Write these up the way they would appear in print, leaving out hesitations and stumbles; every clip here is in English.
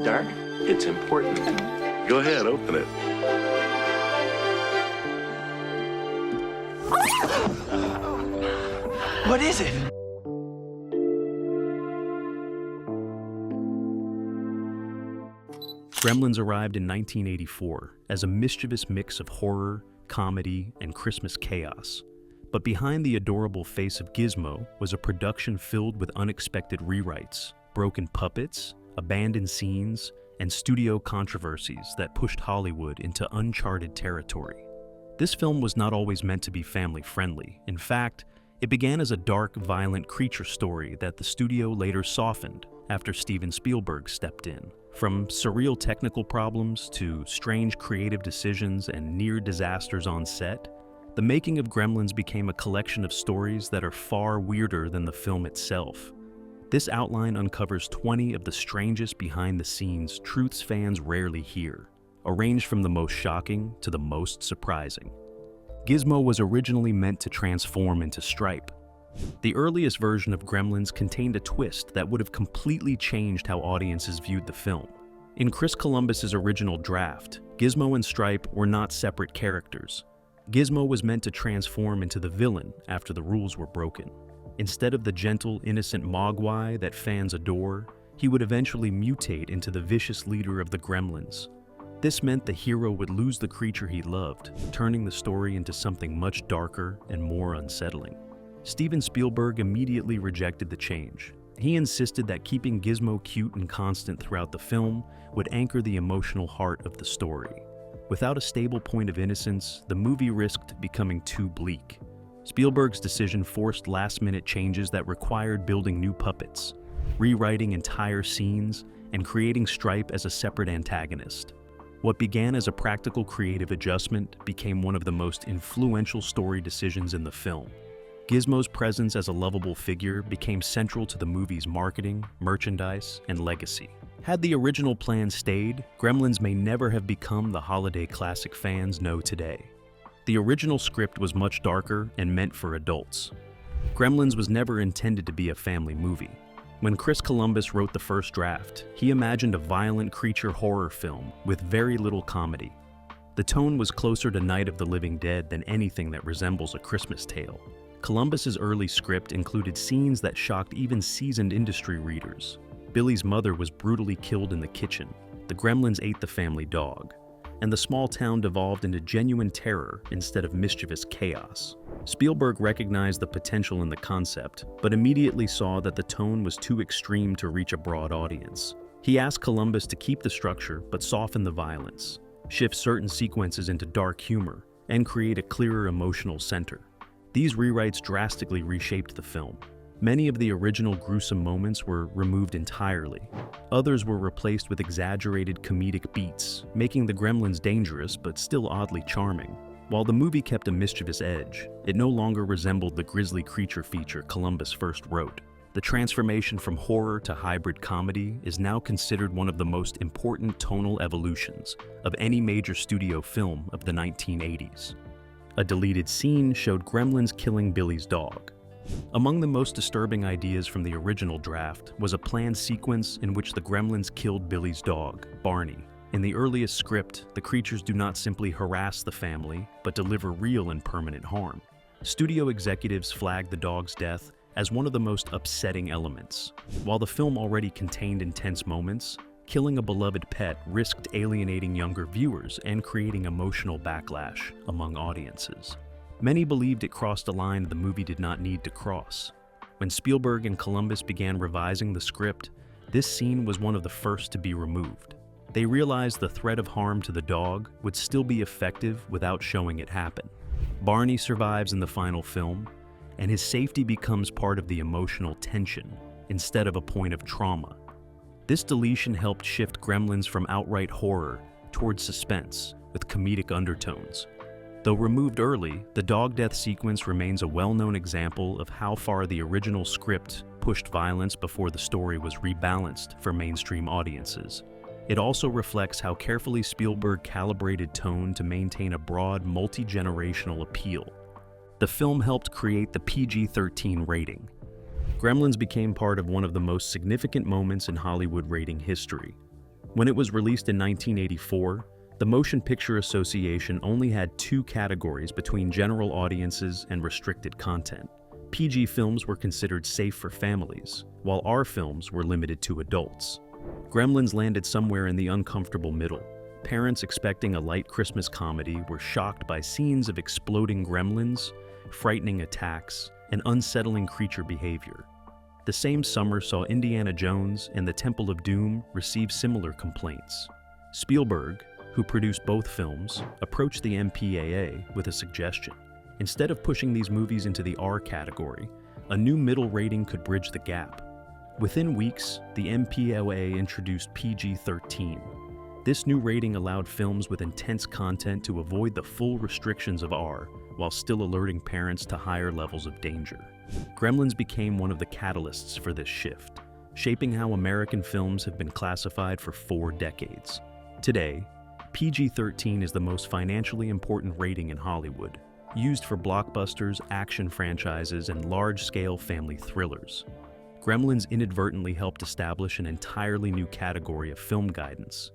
dark, it's important. Go ahead, open it. What is it? Gremlins arrived in 1984 as a mischievous mix of horror, comedy, and Christmas chaos. But behind the adorable face of Gizmo was a production filled with unexpected rewrites, broken puppets, abandoned scenes, and studio controversies that pushed Hollywood into uncharted territory. This film was not always meant to be family-friendly. In fact, it began as a dark, violent creature story that the studio later softened after Steven Spielberg stepped in. From surreal technical problems to strange creative decisions and near disasters on set, the making of Gremlins became a collection of stories that are far weirder than the film itself. This outline uncovers 20 of the strangest behind-the-scenes truths fans rarely hear, arranged from the most shocking to the most surprising. Gizmo was originally meant to transform into Stripe. The earliest version of Gremlins contained a twist that would have completely changed how audiences viewed the film. In Chris Columbus's original draft, Gizmo and Stripe were not separate characters. Gizmo was meant to transform into the villain after the rules were broken. Instead of the gentle, innocent mogwai that fans adore, he would eventually mutate into the vicious leader of the Gremlins. This meant the hero would lose the creature he loved, turning the story into something much darker and more unsettling. Steven Spielberg immediately rejected the change. He insisted that keeping Gizmo cute and constant throughout the film would anchor the emotional heart of the story. Without a stable point of innocence, the movie risked becoming too bleak. Spielberg's decision forced last-minute changes that required building new puppets, rewriting entire scenes, and creating Stripe as a separate antagonist. What began as a practical creative adjustment became one of the most influential story decisions in the film. Gizmo's presence as a lovable figure became central to the movie's marketing, merchandise, and legacy. Had the original plan stayed, Gremlins may never have become the holiday classic fans know today. The original script was much darker and meant for adults. Gremlins was never intended to be a family movie. When Chris Columbus wrote the first draft, he imagined a violent creature horror film with very little comedy. The tone was closer to Night of the Living Dead than anything that resembles a Christmas tale. Columbus's early script included scenes that shocked even seasoned industry readers. Billy's mother was brutally killed in the kitchen, the Gremlins ate the family dog, and the small town devolved into genuine terror instead of mischievous chaos. Spielberg recognized the potential in the concept, but immediately saw that the tone was too extreme to reach a broad audience. He asked Columbus to keep the structure but soften the violence, shift certain sequences into dark humor, and create a clearer emotional center. These rewrites drastically reshaped the film. Many of the original gruesome moments were removed entirely. Others were replaced with exaggerated comedic beats, making the Gremlins dangerous but still oddly charming. While the movie kept a mischievous edge, it no longer resembled the grisly creature feature Columbus first wrote. The transformation from horror to hybrid comedy is now considered one of the most important tonal evolutions of any major studio film of the 1980s. A deleted scene showed Gremlins killing Billy's dog. Among the most disturbing ideas from the original draft was a planned sequence in which the Gremlins killed Billy's dog, Barney. In the earliest script, the creatures do not simply harass the family, but deliver real and permanent harm. Studio executives flagged the dog's death as one of the most upsetting elements. While the film already contained intense moments, killing a beloved pet risked alienating younger viewers and creating emotional backlash among audiences. Many believed it crossed a line the movie did not need to cross. When Spielberg and Columbus began revising the script, this scene was one of the first to be removed. They realized the threat of harm to the dog would still be effective without showing it happen. Barney survives in the final film, and his safety becomes part of the emotional tension instead of a point of trauma. This deletion helped shift Gremlins from outright horror towards suspense with comedic undertones. Though removed early, the dog death sequence remains a well-known example of how far the original script pushed violence before the story was rebalanced for mainstream audiences. It also reflects how carefully Spielberg calibrated tone to maintain a broad, multi-generational appeal. The film helped create the PG-13 rating. Gremlins became part of one of the most significant moments in Hollywood rating history. When it was released in 1984, the Motion Picture Association only had two categories between general audiences and restricted content. PG films were considered safe for families, while R films were limited to adults. Gremlins landed somewhere in the uncomfortable middle. Parents expecting a light Christmas comedy were shocked by scenes of exploding gremlins, frightening attacks, and unsettling creature behavior. The same summer saw Indiana Jones and the Temple of Doom receive similar complaints. Spielberg, who produced both films, approached the MPAA with a suggestion. Instead of pushing these movies into the R category, a new middle rating could bridge the gap. Within weeks, the MPAA introduced PG-13. This new rating allowed films with intense content to avoid the full restrictions of R while still alerting parents to higher levels of danger. Gremlins became one of the catalysts for this shift, shaping how American films have been classified for 4 decades. Today, PG-13 is the most financially important rating in Hollywood, used for blockbusters, action franchises, and large-scale family thrillers. Gremlins inadvertently helped establish an entirely new category of film guidance.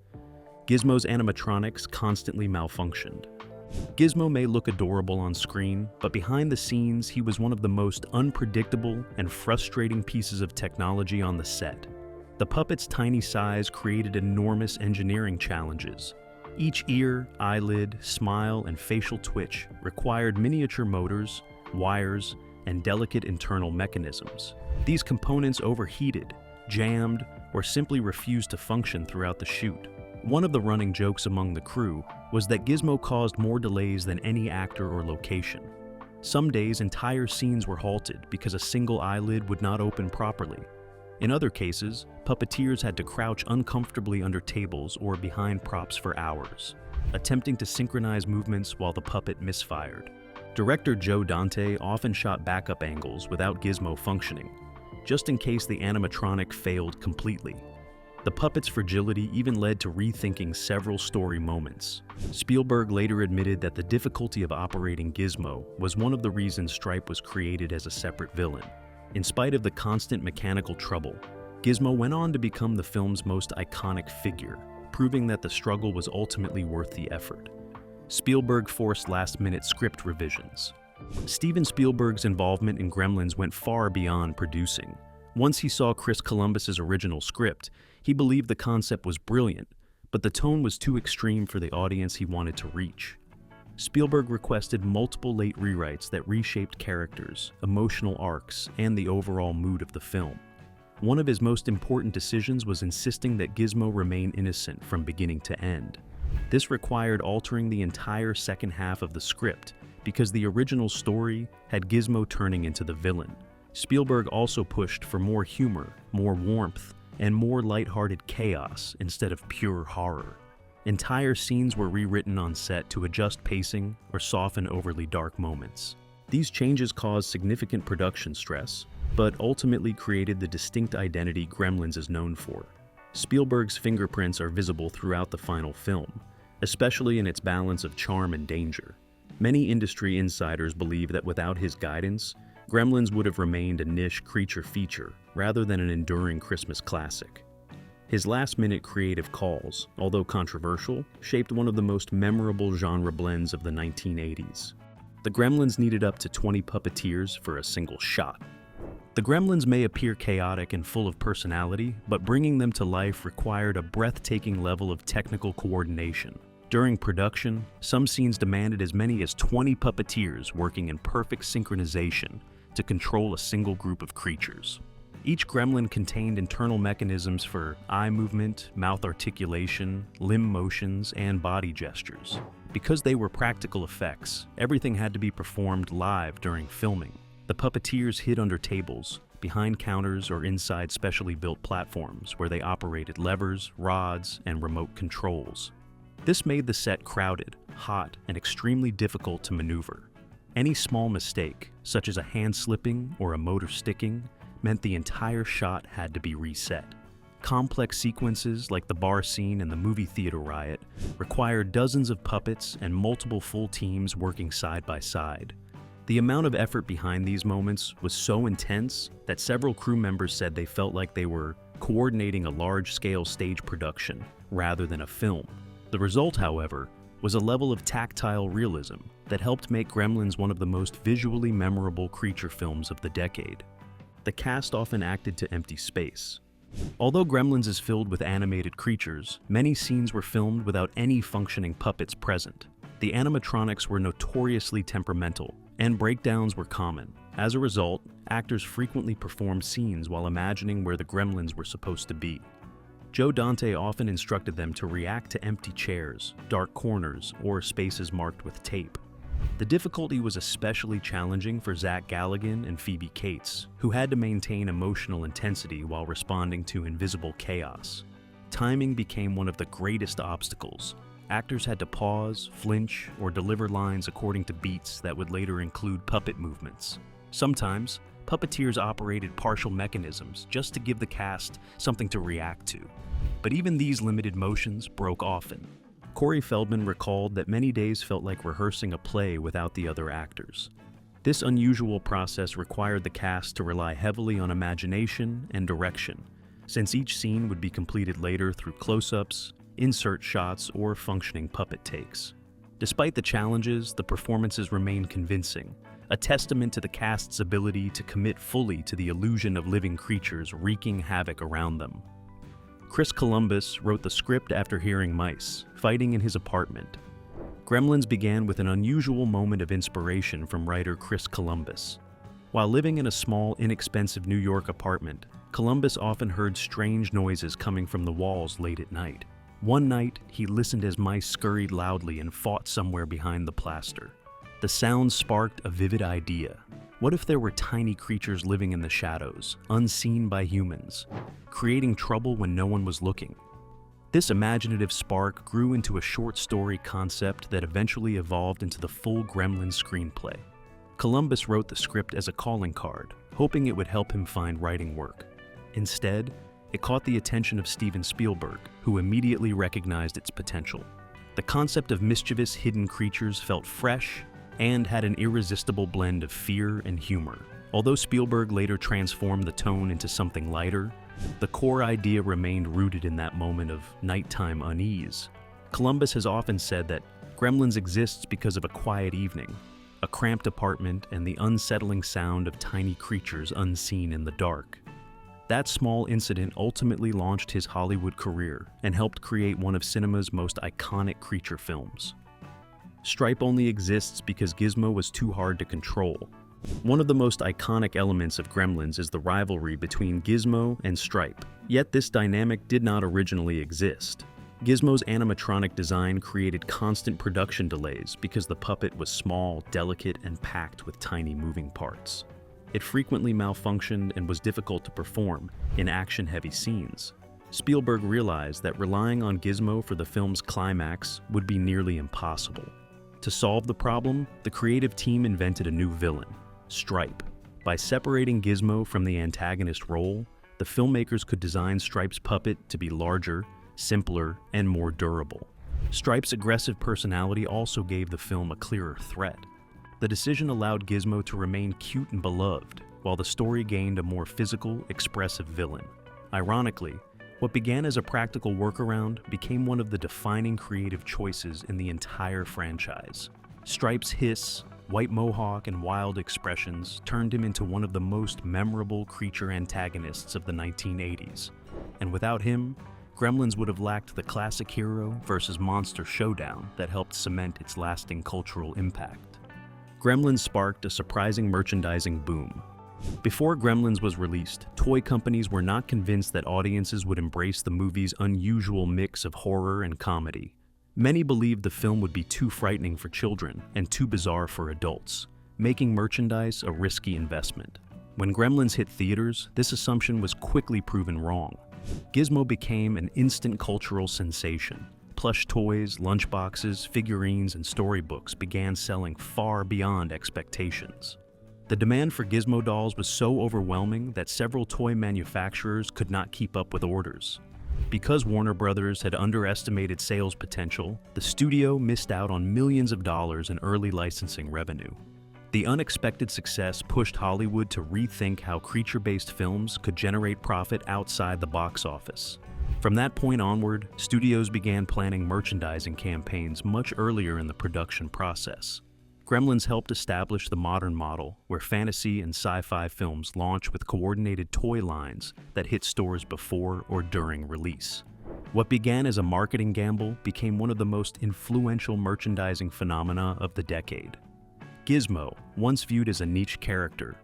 Gizmo's animatronics constantly malfunctioned. Gizmo may look adorable on screen, but behind the scenes, he was one of the most unpredictable and frustrating pieces of technology on the set. The puppet's tiny size created enormous engineering challenges. Each ear, eyelid, smile, and facial twitch required miniature motors, wires, and delicate internal mechanisms. These components overheated, jammed, or simply refused to function throughout the shoot. One of the running jokes among the crew was that Gizmo caused more delays than any actor or location. Some days, entire scenes were halted because a single eyelid would not open properly. In other cases, puppeteers had to crouch uncomfortably under tables or behind props for hours, attempting to synchronize movements while the puppet misfired. Director Joe Dante often shot backup angles without Gizmo functioning, just in case the animatronic failed completely. The puppet's fragility even led to rethinking several story moments. Spielberg later admitted that the difficulty of operating Gizmo was one of the reasons Stripe was created as a separate villain. In spite of the constant mechanical trouble, Gizmo went on to become the film's most iconic figure, proving that the struggle was ultimately worth the effort. Spielberg forced last-minute script revisions. Steven Spielberg's involvement in Gremlins went far beyond producing. Once he saw Chris Columbus's original script, he believed the concept was brilliant, but the tone was too extreme for the audience he wanted to reach. Spielberg requested multiple late rewrites that reshaped characters, emotional arcs, and the overall mood of the film. One of his most important decisions was insisting that Gizmo remain innocent from beginning to end. This required altering the entire second half of the script because the original story had Gizmo turning into the villain. Spielberg also pushed for more humor, more warmth, and more lighthearted chaos instead of pure horror. Entire scenes were rewritten on set to adjust pacing or soften overly dark moments. These changes caused significant production stress, but ultimately created the distinct identity Gremlins is known for. Spielberg's fingerprints are visible throughout the final film, especially in its balance of charm and danger. Many industry insiders believe that without his guidance, Gremlins would have remained a niche creature feature rather than an enduring Christmas classic. His last-minute creative calls, although controversial, shaped one of the most memorable genre blends of the 1980s. The Gremlins needed up to 20 puppeteers for a single shot. The Gremlins may appear chaotic and full of personality, but bringing them to life required a breathtaking level of technical coordination. During production, some scenes demanded as many as 20 puppeteers working in perfect synchronization to control a single group of creatures. Each gremlin contained internal mechanisms for eye movement, mouth articulation, limb motions, and body gestures. Because they were practical effects, everything had to be performed live during filming. The puppeteers hid under tables, behind counters, or inside specially built platforms where they operated levers, rods, and remote controls. This made the set crowded, hot, and extremely difficult to maneuver. Any small mistake, such as a hand slipping or a motor sticking, meant the entire shot had to be reset. Complex sequences like the bar scene in the movie theater riot required dozens of puppets and multiple full teams working side by side. The amount of effort behind these moments was so intense that several crew members said they felt like they were coordinating a large-scale stage production rather than a film. The result, however, was a level of tactile realism that helped make Gremlins one of the most visually memorable creature films of the decade. The cast often acted to empty space. Although Gremlins is filled with animated creatures, many scenes were filmed without any functioning puppets present. The animatronics were notoriously temperamental, and breakdowns were common. As a result, actors frequently performed scenes while imagining where the Gremlins were supposed to be. Joe Dante often instructed them to react to empty chairs, dark corners, or spaces marked with tape. The difficulty was especially challenging for Zach Galligan and Phoebe Cates, who had to maintain emotional intensity while responding to invisible chaos. Timing became one of the greatest obstacles. Actors had to pause, flinch, or deliver lines according to beats that would later include puppet movements. Sometimes, puppeteers operated partial mechanisms just to give the cast something to react to. But even these limited motions broke often. Corey Feldman recalled that many days felt like rehearsing a play without the other actors. This unusual process required the cast to rely heavily on imagination and direction, since each scene would be completed later through close-ups, insert shots, or functioning puppet takes. Despite the challenges, the performances remained convincing, a testament to the cast's ability to commit fully to the illusion of living creatures wreaking havoc around them. Chris Columbus wrote the script after hearing mice fighting in his apartment. Gremlins began with an unusual moment of inspiration from writer Chris Columbus. While living in a small, inexpensive New York apartment, Columbus often heard strange noises coming from the walls late at night. One night, he listened as mice scurried loudly and fought somewhere behind the plaster. The sound sparked a vivid idea. What if there were tiny creatures living in the shadows, unseen by humans, creating trouble when no one was looking? This imaginative spark grew into a short story concept that eventually evolved into the full Gremlins screenplay. Columbus wrote the script as a calling card, hoping it would help him find writing work. Instead, it caught the attention of Steven Spielberg, who immediately recognized its potential. The concept of mischievous hidden creatures felt fresh and had an irresistible blend of fear and humor. Although Spielberg later transformed the tone into something lighter, the core idea remained rooted in that moment of nighttime unease. Columbus has often said that Gremlins exists because of a quiet evening, a cramped apartment, and the unsettling sound of tiny creatures unseen in the dark. That small incident ultimately launched his Hollywood career and helped create one of cinema's most iconic creature films. Stripe only exists because Gizmo was too hard to control. One of the most iconic elements of Gremlins is the rivalry between Gizmo and Stripe, yet this dynamic did not originally exist. Gizmo's animatronic design created constant production delays because the puppet was small, delicate, and packed with tiny moving parts. It frequently malfunctioned and was difficult to perform in action-heavy scenes. Spielberg realized that relying on Gizmo for the film's climax would be nearly impossible. To solve the problem, the creative team invented a new villain, Stripe. By separating Gizmo from the antagonist role, the filmmakers could design Stripe's puppet to be larger, simpler, and more durable. Stripe's aggressive personality also gave the film a clearer threat. The decision allowed Gizmo to remain cute and beloved, while the story gained a more physical, expressive villain. Ironically, what began as a practical workaround became one of the defining creative choices in the entire franchise. Stripe's hiss, white mohawk, and wild expressions turned him into one of the most memorable creature antagonists of the 1980s. And without him, Gremlins would have lacked the classic hero versus monster showdown that helped cement its lasting cultural impact. Gremlins sparked a surprising merchandising boom. Before Gremlins was released, toy companies were not convinced that audiences would embrace the movie's unusual mix of horror and comedy. Many believed the film would be too frightening for children and too bizarre for adults, making merchandise a risky investment. When Gremlins hit theaters, this assumption was quickly proven wrong. Gizmo became an instant cultural sensation. Plush toys, lunchboxes, figurines, and storybooks began selling far beyond expectations. The demand for Gizmo dolls was so overwhelming that several toy manufacturers could not keep up with orders. Because Warner Brothers had underestimated sales potential, the studio missed out on millions of dollars in early licensing revenue. The unexpected success pushed Hollywood to rethink how creature-based films could generate profit outside the box office. From that point onward, studios began planning merchandising campaigns much earlier in the production process. Gremlins helped establish the modern model, where fantasy and sci-fi films launch with coordinated toy lines that hit stores before or during release. What began as a marketing gamble became one of the most influential merchandising phenomena of the decade. Gizmo, once viewed as a niche character,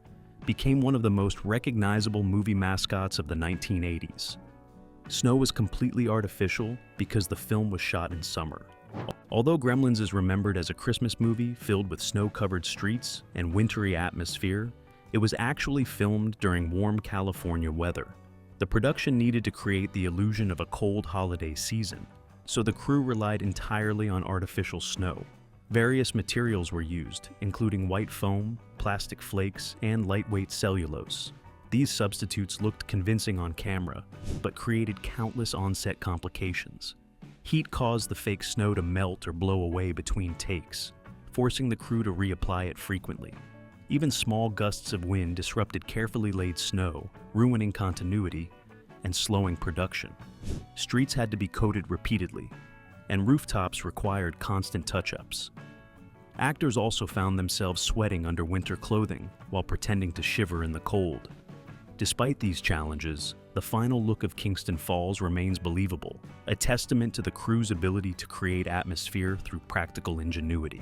became one of the most recognizable movie mascots of the 1980s. Snow was completely artificial because the film was shot in summer. Although Gremlins is remembered as a Christmas movie filled with snow-covered streets and wintry atmosphere, it was actually filmed during warm California weather. The production needed to create the illusion of a cold holiday season, so the crew relied entirely on artificial snow. Various materials were used, including white foam, plastic flakes, and lightweight cellulose. These substitutes looked convincing on camera, but created countless on-set complications. Heat caused the fake snow to melt or blow away between takes, forcing the crew to reapply it frequently. Even small gusts of wind disrupted carefully laid snow, ruining continuity and slowing production. Streets had to be coated repeatedly, and rooftops required constant touch-ups. Actors also found themselves sweating under winter clothing while pretending to shiver in the cold. Despite these challenges, the final look of Kingston Falls remains believable, a testament to the crew's ability to create atmosphere through practical ingenuity.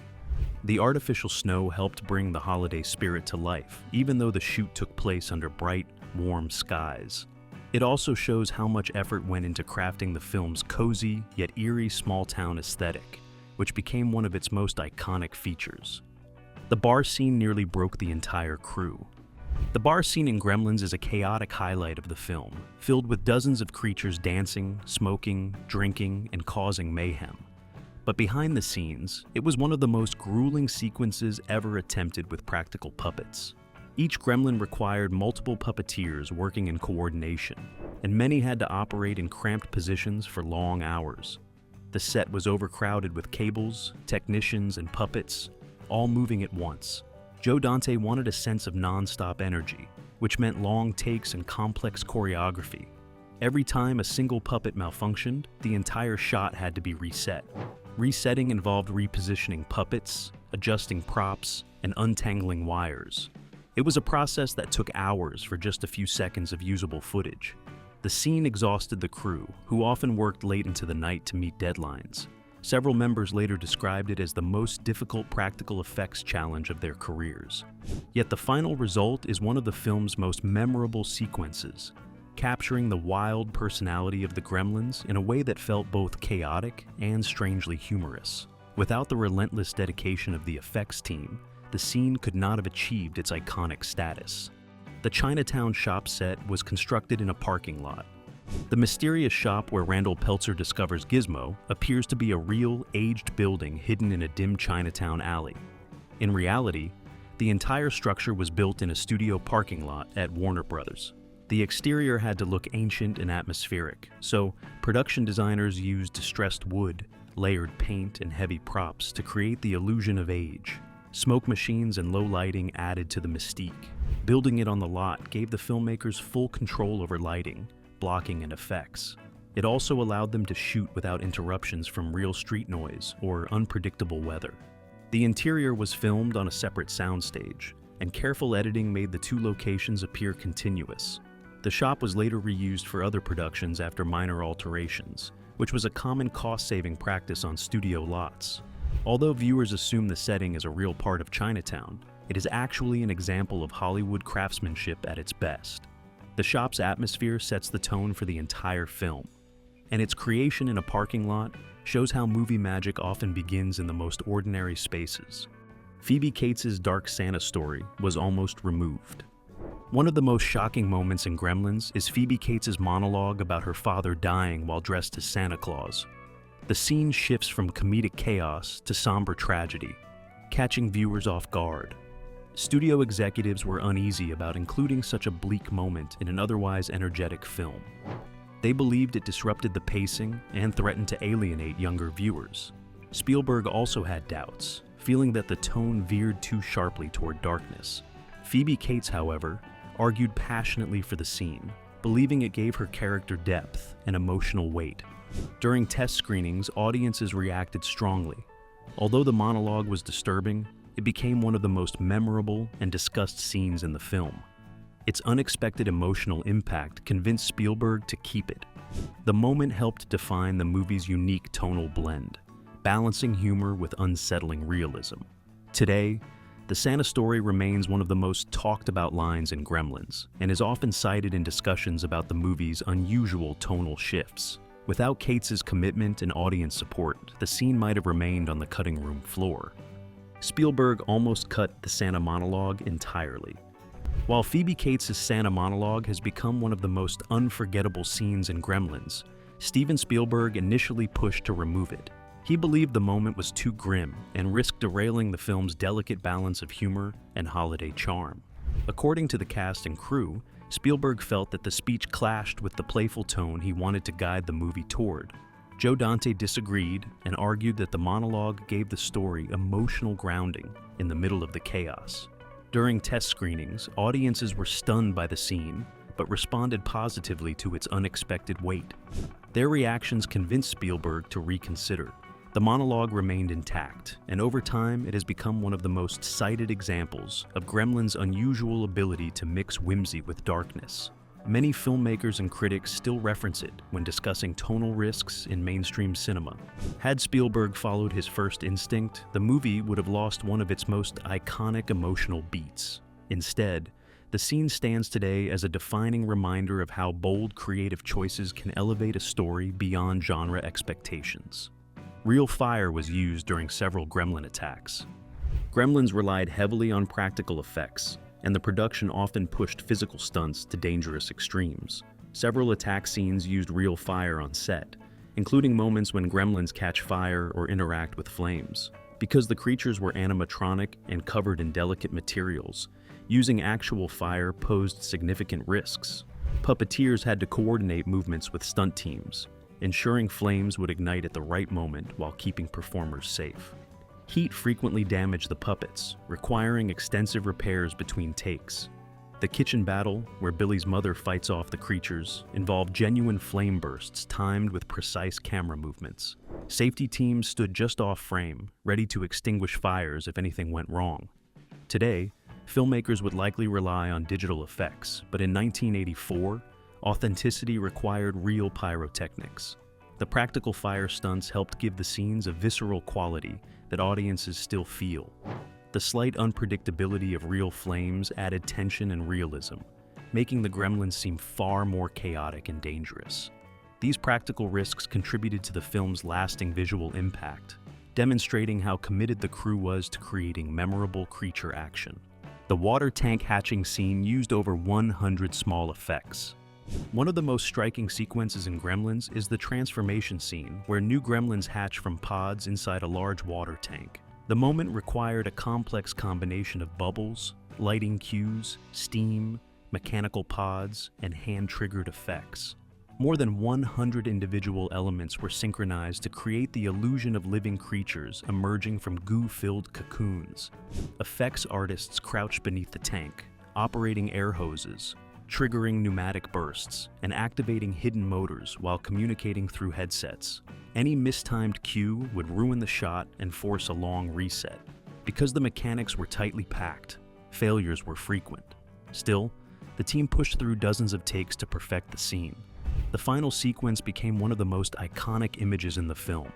The artificial snow helped bring the holiday spirit to life, even though the shoot took place under bright, warm skies. It also shows how much effort went into crafting the film's cozy yet eerie small-town aesthetic, which became one of its most iconic features. The bar scene nearly broke the entire crew. The bar scene in Gremlins is a chaotic highlight of the film, filled with dozens of creatures dancing, smoking, drinking, and causing mayhem. But behind the scenes, it was one of the most grueling sequences ever attempted with practical puppets. Each gremlin required multiple puppeteers working in coordination, and many had to operate in cramped positions for long hours. The set was overcrowded with cables, technicians, and puppets, all moving at once. Joe Dante wanted a sense of non-stop energy, which meant long takes and complex choreography. Every time a single puppet malfunctioned, the entire shot had to be reset. Resetting involved repositioning puppets, adjusting props, and untangling wires. It was a process that took hours for just a few seconds of usable footage. The scene exhausted the crew, who often worked late into the night to meet deadlines. Several members later described it as the most difficult practical effects challenge of their careers. Yet the final result is one of the film's most memorable sequences, capturing the wild personality of the Gremlins in a way that felt both chaotic and strangely humorous. Without the relentless dedication of the effects team, the scene could not have achieved its iconic status. The Chinatown shop set was constructed in a parking lot. The mysterious shop where Randall Peltzer discovers Gizmo appears to be a real, aged building hidden in a dim Chinatown alley. In reality, the entire structure was built in a studio parking lot at Warner Brothers. The exterior had to look ancient and atmospheric, so production designers used distressed wood, layered paint, and heavy props to create the illusion of age. Smoke machines and low lighting added to the mystique. Building it on the lot gave the filmmakers full control over lighting, blocking, and effects. It also allowed them to shoot without interruptions from real street noise or unpredictable weather. The interior was filmed on a separate soundstage, and careful editing made the two locations appear continuous. The shop was later reused for other productions after minor alterations, which was a common cost-saving practice on studio lots. Although viewers assume the setting is a real part of Chinatown, it is actually an example of Hollywood craftsmanship at its best. The shop's atmosphere sets the tone for the entire film, and its creation in a parking lot shows how movie magic often begins in the most ordinary spaces. Phoebe Cates' Dark Santa story was almost removed. One of the most shocking moments in Gremlins is Phoebe Cates' monologue about her father dying while dressed as Santa Claus. The scene shifts from comedic chaos to somber tragedy, catching viewers off guard. Studio executives were uneasy about including such a bleak moment in an otherwise energetic film. They believed it disrupted the pacing and threatened to alienate younger viewers. Spielberg also had doubts, feeling that the tone veered too sharply toward darkness. Phoebe Cates, however, argued passionately for the scene, believing it gave her character depth and emotional weight. During test screenings, audiences reacted strongly. Although the monologue was disturbing, it became one of the most memorable and discussed scenes in the film. Its unexpected emotional impact convinced Spielberg to keep it. The moment helped define the movie's unique tonal blend, balancing humor with unsettling realism. Today, the Santa story remains one of the most talked about lines in Gremlins, and is often cited in discussions about the movie's unusual tonal shifts. Without Cates' commitment and audience support, the scene might have remained on the cutting room floor. Spielberg almost cut the Santa monologue entirely. While Phoebe Cates' Santa monologue has become one of the most unforgettable scenes in Gremlins, Steven Spielberg initially pushed to remove it. He believed the moment was too grim and risked derailing the film's delicate balance of humor and holiday charm. According to the cast and crew, Spielberg felt that the speech clashed with the playful tone he wanted to guide the movie toward. Joe Dante disagreed and argued that the monologue gave the story emotional grounding in the middle of the chaos. During test screenings, audiences were stunned by the scene, but responded positively to its unexpected weight. Their reactions convinced Spielberg to reconsider. The monologue remained intact, and over time it has become one of the most cited examples of Gremlins' unusual ability to mix whimsy with darkness. Many filmmakers and critics still reference it when discussing tonal risks in mainstream cinema. Had Spielberg followed his first instinct, the movie would have lost one of its most iconic emotional beats. Instead, the scene stands today as a defining reminder of how bold creative choices can elevate a story beyond genre expectations. Real fire was used during several Gremlin attacks. Gremlins relied heavily on practical effects, and the production often pushed physical stunts to dangerous extremes. Several attack scenes used real fire on set, including moments when gremlins catch fire or interact with flames. Because the creatures were animatronic and covered in delicate materials, using actual fire posed significant risks. Puppeteers had to coordinate movements with stunt teams, ensuring flames would ignite at the right moment while keeping performers safe. Heat frequently damaged the puppets, requiring extensive repairs between takes. The kitchen battle, where Billy's mother fights off the creatures, involved genuine flame bursts timed with precise camera movements. Safety teams stood just off frame, ready to extinguish fires if anything went wrong. Today, filmmakers would likely rely on digital effects, but in 1984, authenticity required real pyrotechnics. The practical fire stunts helped give the scenes a visceral quality that audiences still feel. The slight unpredictability of real flames added tension and realism, making the Gremlins seem far more chaotic and dangerous. These practical risks contributed to the film's lasting visual impact, demonstrating how committed the crew was to creating memorable creature action. The water tank hatching scene used over 100 small effects. One of the most striking sequences in Gremlins is the transformation scene, where new gremlins hatch from pods inside a large water tank. The moment required a complex combination of bubbles, lighting cues, steam, mechanical pods, and hand-triggered effects. More than 100 individual elements were synchronized to create the illusion of living creatures emerging from goo-filled cocoons. Effects artists crouched beneath the tank, operating air hoses, triggering pneumatic bursts, and activating hidden motors while communicating through headsets. Any mistimed cue would ruin the shot and force a long reset. Because the mechanics were tightly packed, failures were frequent. Still, the team pushed through dozens of takes to perfect the scene. The final sequence became one of the most iconic images in the film,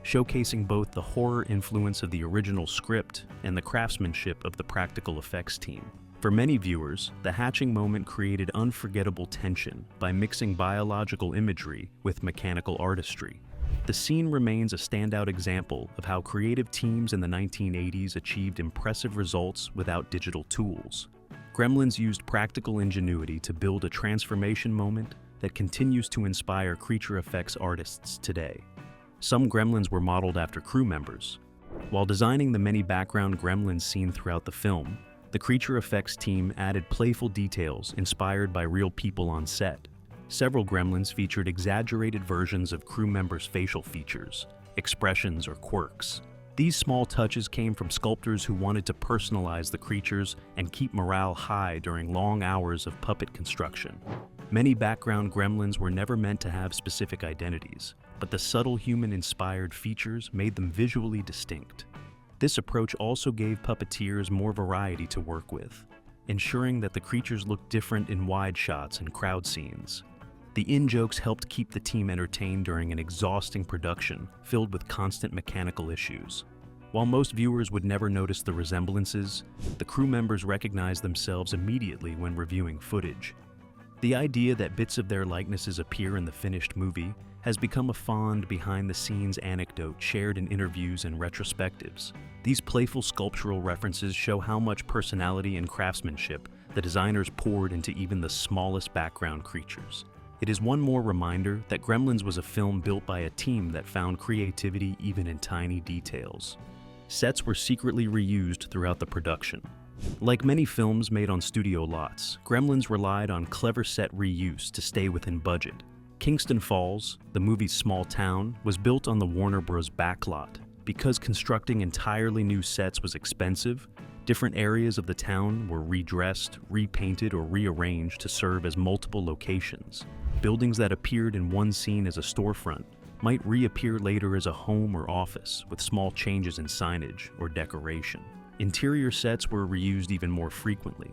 showcasing both the horror influence of the original script and the craftsmanship of the practical effects team. For many viewers, the hatching moment created unforgettable tension by mixing biological imagery with mechanical artistry. The scene remains a standout example of how creative teams in the 1980s achieved impressive results without digital tools. Gremlins used practical ingenuity to build a transformation moment that continues to inspire creature effects artists today. Some gremlins were modeled after crew members. While designing the many background gremlins seen throughout the film, the creature effects team added playful details inspired by real people on set. Several gremlins featured exaggerated versions of crew members' facial features, expressions, or quirks. These small touches came from sculptors who wanted to personalize the creatures and keep morale high during long hours of puppet construction. Many background gremlins were never meant to have specific identities, but the subtle human-inspired features made them visually distinct. This approach also gave puppeteers more variety to work with, ensuring that the creatures looked different in wide shots and crowd scenes. The in-jokes helped keep the team entertained during an exhausting production filled with constant mechanical issues. While most viewers would never notice the resemblances, the crew members recognized themselves immediately when reviewing footage. The idea that bits of their likenesses appear in the finished movie has become a fond behind-the-scenes anecdote shared in interviews and retrospectives. These playful sculptural references show how much personality and craftsmanship the designers poured into even the smallest background creatures. It is one more reminder that Gremlins was a film built by a team that found creativity even in tiny details. Sets were secretly reused throughout the production. Like many films made on studio lots, Gremlins relied on clever set reuse to stay within budget. Kingston Falls, the movie's small town, was built on the Warner Bros. Backlot. Because constructing entirely new sets was expensive, different areas of the town were redressed, repainted, or rearranged to serve as multiple locations. Buildings that appeared in one scene as a storefront might reappear later as a home or office, with small changes in signage or decoration. Interior sets were reused even more frequently.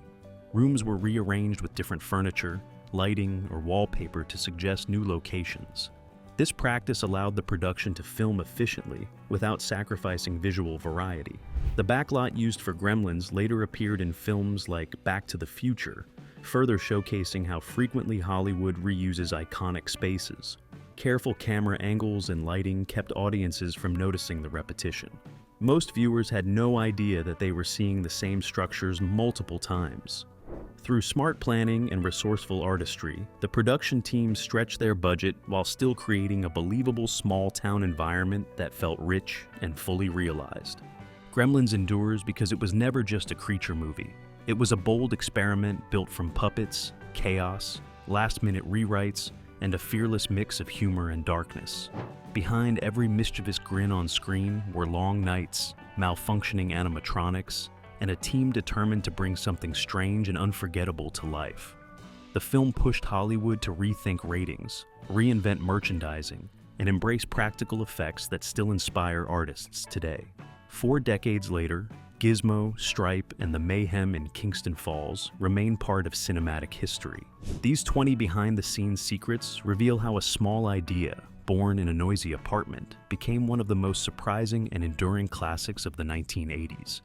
Rooms were rearranged with different furniture, lighting, or wallpaper to suggest new locations. This practice allowed the production to film efficiently without sacrificing visual variety. The backlot used for Gremlins later appeared in films like Back to the Future, further showcasing how frequently Hollywood reuses iconic spaces. Careful camera angles and lighting kept audiences from noticing the repetition. Most viewers had no idea that they were seeing the same structures multiple times. Through smart planning and resourceful artistry, the production team stretched their budget while still creating a believable small-town environment that felt rich and fully realized. Gremlins endures because it was never just a creature movie. It was a bold experiment built from puppets, chaos, last-minute rewrites, and a fearless mix of humor and darkness. Behind every mischievous grin on screen were long nights, malfunctioning animatronics, and a team determined to bring something strange and unforgettable to life. The film pushed Hollywood to rethink ratings, reinvent merchandising, and embrace practical effects that still inspire artists today. 4 decades later, Gizmo, Stripe, and the mayhem in Kingston Falls remain part of cinematic history. These 20 behind-the-scenes secrets reveal how a small idea, born in a noisy apartment, became one of the most surprising and enduring classics of the 1980s.